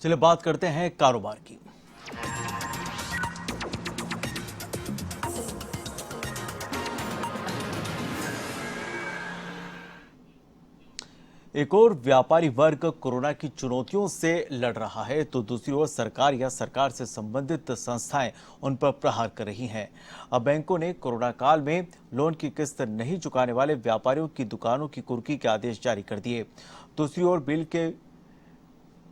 चलिए बात करते हैं कारोबार की। एक और व्यापारी वर्ग कोरोना की चुनौतियों से लड़ रहा है तो दूसरी ओर सरकार या सरकार से संबंधित संस्थाएं उन पर प्रहार कर रही हैं। अब बैंकों ने कोरोना काल में लोन की किस्त नहीं चुकाने वाले व्यापारियों की दुकानों की कुर्की के आदेश जारी कर दिए। दूसरी ओर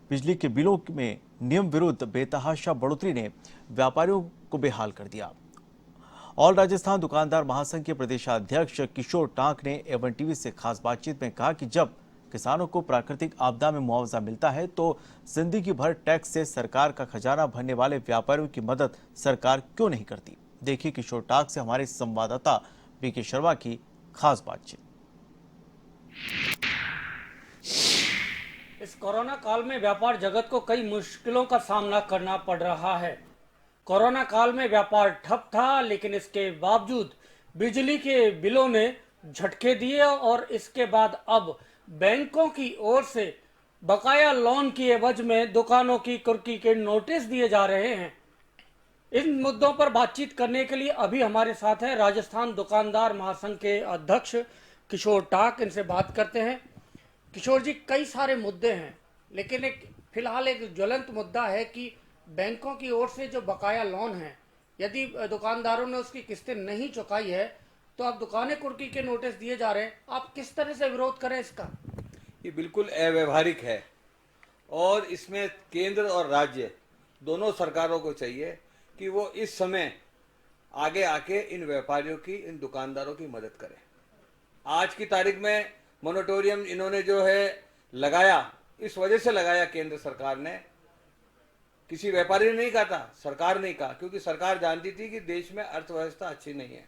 बिजली के बिलों में नियम विरुद्ध बेतहाशा बढ़ोतरी ने व्यापारियों को बेहाल कर दिया। ऑल राजस्थान दुकानदार महासंघ के प्रदेशाध्यक्ष किशोर टांक ने एवन टीवी से खास बातचीत में कहा कि जब किसानों को प्राकृतिक आपदा में मुआवजा मिलता है तो जिंदगी भर टैक्स से सरकार का खजाना भरने वाले व्यापारियों की मदद सरकार क्यों नहीं करती। देखिए किशोर टांक से हमारे संवाददाता बीके शर्मा की खास बातचीत। इस कोरोना काल में व्यापार जगत को कई मुश्किलों का सामना करना पड़ रहा है। कोरोना काल में व्यापार ठप था, लेकिन इसके बावजूद बिजली के बिलों ने झटके दिए और इसके बाद अब बैंकों की ओर से बकाया लोन की एवज में दुकानों की कुर्की के नोटिस दिए जा रहे हैं। इन मुद्दों पर बातचीत करने के लिए अभी हमारे साथ है राजस्थान दुकानदार महासंघ के अध्यक्ष किशोर टाक। इनसे बात करते हैं। किशोर जी, कई सारे मुद्दे हैं, लेकिन फिलहाल एक ज्वलंत मुद्दा है कि बैंकों की ओर से जो बकाया लोन है, यदि दुकानदारों ने उसकी किस्तें नहीं चुकाई है तो अब दुकानें कुर्की के नोटिस दिए जा रहे हैं। आप किस तरह से विरोध करें इसका? ये बिल्कुल अव्यवहारिक है और इसमें केंद्र और राज्य दोनों सरकारों को चाहिए कि वो इस समय आगे आके इन व्यापारियों की, इन दुकानदारों की मदद करें। आज की तारीख में मोनिटोरियम इन्होंने जो है लगाया, इस वजह से लगाया केंद्र सरकार ने, किसी व्यापारी ने नहीं कहा था, सरकार ने कहा, क्योंकि सरकार जानती थी कि देश में अर्थव्यवस्था अच्छी नहीं है,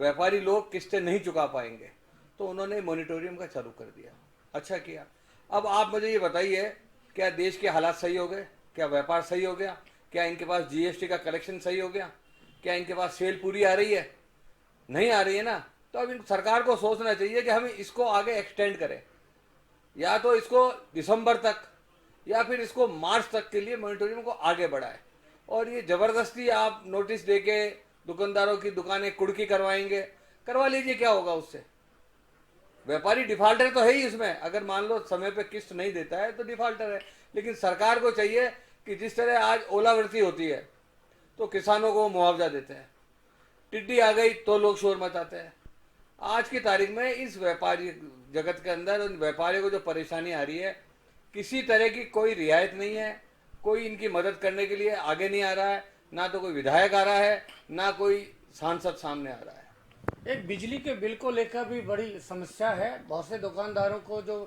व्यापारी लोग किस्तें नहीं चुका पाएंगे, तो उन्होंने मोनिटोरियम का चालू कर दिया। अच्छा किया। अब आप मुझे ये बताइए, क्या देश के हालात सही हो गए? क्या व्यापार सही हो गया? क्या इनके पास जीएसटी का कलेक्शन सही हो गया? क्या इनके पास सेल पूरी आ रही है? नहीं आ रही है ना। तो अब इन सरकार को सोचना चाहिए कि हम इसको आगे एक्सटेंड करें, या तो इसको दिसंबर तक या फिर इसको मार्च तक के लिए मॉनिटोरियम को आगे बढ़ाए। और ये जबरदस्ती आप नोटिस देके दुकानदारों की दुकानें कुर्की करवाएंगे, करवा लीजिए, क्या होगा उससे? व्यापारी डिफॉल्टर तो है ही इसमें, अगर मान लो समय पे किस्त नहीं देता है तो डिफॉल्टर है। लेकिन सरकार को चाहिए कि जिस तरह आज ओलावृष्टि होती है तो किसानों को मुआवजा देते हैं, टिड्डी आ गई तो लोग शोर मचाते हैं। आज की तारीख में इस व्यापारी जगत के अंदर उन व्यापारियों को जो परेशानी आ रही है, किसी तरह की कोई रियायत नहीं है, कोई इनकी मदद करने के लिए आगे नहीं आ रहा है, ना तो कोई विधायक आ रहा है, ना कोई सांसद सामने आ रहा है। एक बिजली के बिल को लेकर भी बड़ी समस्या है। बहुत से दुकानदारों को जो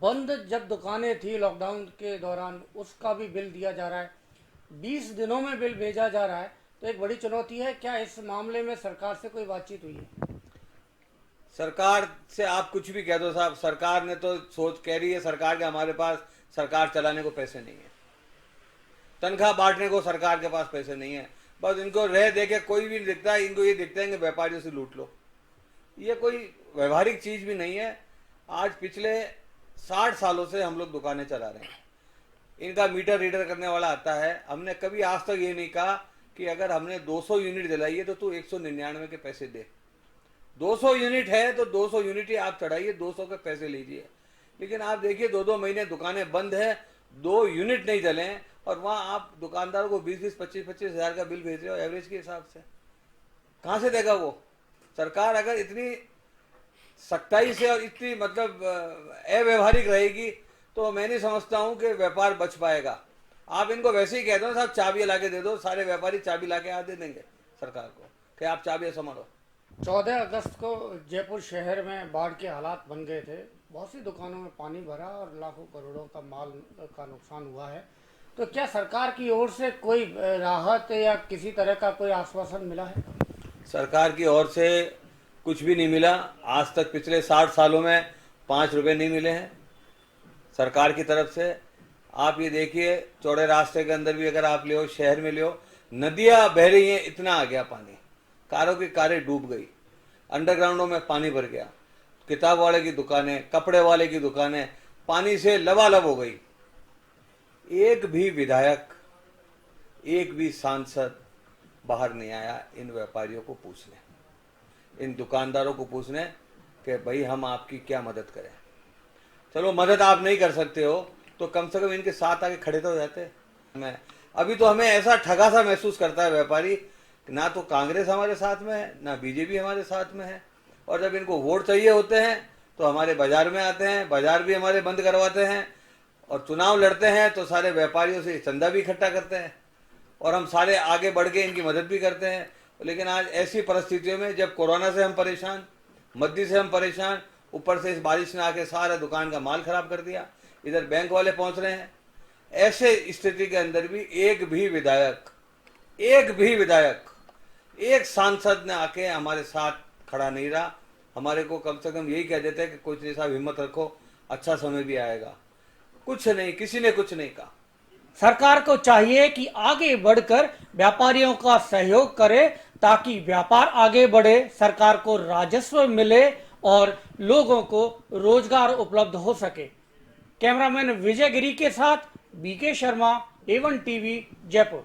बंद जब दुकानें थी लॉकडाउन के दौरान, उसका भी बिल दिया जा रहा है, 20 दिनों में बिल भेजा जा रहा है, तो एक बड़ी चुनौती है। क्या इस मामले में सरकार से कोई बातचीत हुई है? सरकार से आप कुछ भी कह दो साहब, सरकार ने तो सोच कह रही है सरकार के हमारे पास सरकार चलाने को पैसे नहीं है, तनख्वाह बांटने को सरकार के पास पैसे नहीं है, बस इनको रह देके कोई भी दिखता है, इनको ये दिखता है कि व्यापारियों से लूट लो। ये कोई व्यवहारिक चीज भी नहीं है। आज पिछले 60 सालों से हम लोग दुकानें चला रहे हैं, इनका मीटर रीडर करने वाला आता है। हमने कभी आज तक ये नहीं कहा कि अगर हमने 200 यूनिट दिलाई है तो तू 199 के पैसे दे। 200 यूनिट है तो 200 यूनिट ही आप चढ़ाइए, 200 के पैसे लीजिए। लेकिन आप देखिए 2-2 महीने दुकानें बंद है, 2 यूनिट नहीं जले हैं, और वहाँ आप दुकानदारों को 20-20, 25-25 हज़ार का बिल भेज रहे हो एवरेज के हिसाब से। कहाँ से देगा वो? सरकार अगर इतनी सख्ताई से और इतनी मतलब अव्यवहारिक रहेगी तो मैं नहीं समझता हूँ कि व्यापार बच पाएगा। आप इनको वैसे ही कह दो साहब, चाबी ला के दे दो, सारे व्यापारी चाबी ला के आ दे देंगे सरकार को कि आप चाबी संभालो। 14 अगस्त को जयपुर शहर में बाढ़ के हालात बन गए थे, बहुत सी दुकानों में पानी भरा और लाखों करोड़ों का माल का नुकसान हुआ है। तो क्या सरकार की ओर से कोई राहत या किसी तरह का कोई आश्वासन मिला है? सरकार की ओर से कुछ भी नहीं मिला। आज तक पिछले 60 सालों में 5 रुपए नहीं मिले हैं सरकार की तरफ से। आप ये देखिए, चौड़े रास्ते के अंदर भी अगर आप ले हो, शहर में ले हो, नदियां बह रही हैं, इतना आ गया पानी, कारों की कारें डूब गई, अंडरग्राउंडों में पानी भर गया, किताब वाले की दुकानें, कपड़े वाले की दुकानें पानी से लबालब हो गई। एक भी विधायक, एक भी सांसद बाहर नहीं आया इन व्यापारियों को पूछने, इन दुकानदारों को पूछने कि भाई हम आपकी क्या मदद करें। चलो मदद आप नहीं कर सकते हो तो कम से कम इनके साथ आके खड़े तो हो जाते। मैं अभी तो हमें ऐसा ठगा सा महसूस करता है व्यापारी, ना तो कांग्रेस हमारे साथ में है, ना बीजेपी हमारे साथ में है, और जब इनको वोट चाहिए होते हैं तो हमारे बाजार में आते हैं, बाजार भी हमारे बंद करवाते हैं, और चुनाव लड़ते हैं तो सारे व्यापारियों से चंदा भी इकट्ठा करते हैं, और हम सारे आगे बढ़ के इनकी मदद भी करते हैं। लेकिन आज ऐसी परिस्थितियों में जब कोरोना से हम परेशान, मद्दी से हम परेशान, ऊपर से इस बारिश ने आके सारा दुकान का माल खराब कर दिया, इधर बैंक वाले पहुंच रहे हैं, ऐसे स्थिति के अंदर भी एक भी विधायक, एक सांसद ने आके हमारे साथ खड़ा नहीं रहा। हमारे को कम से कम यही कह देते हैं कि कुछ नहीं साहब, हिम्मत रखो, अच्छा समय भी आएगा। कुछ नहीं, किसी ने कुछ नहीं कहा। सरकार को चाहिए कि आगे बढ़कर व्यापारियों का सहयोग करे ताकि व्यापार आगे बढ़े, सरकार को राजस्व मिले और लोगों को रोजगार उपलब्ध हो सके। कैमरामैन विजय गिरी के साथ BK Sharma, A1 TV, Jaipur.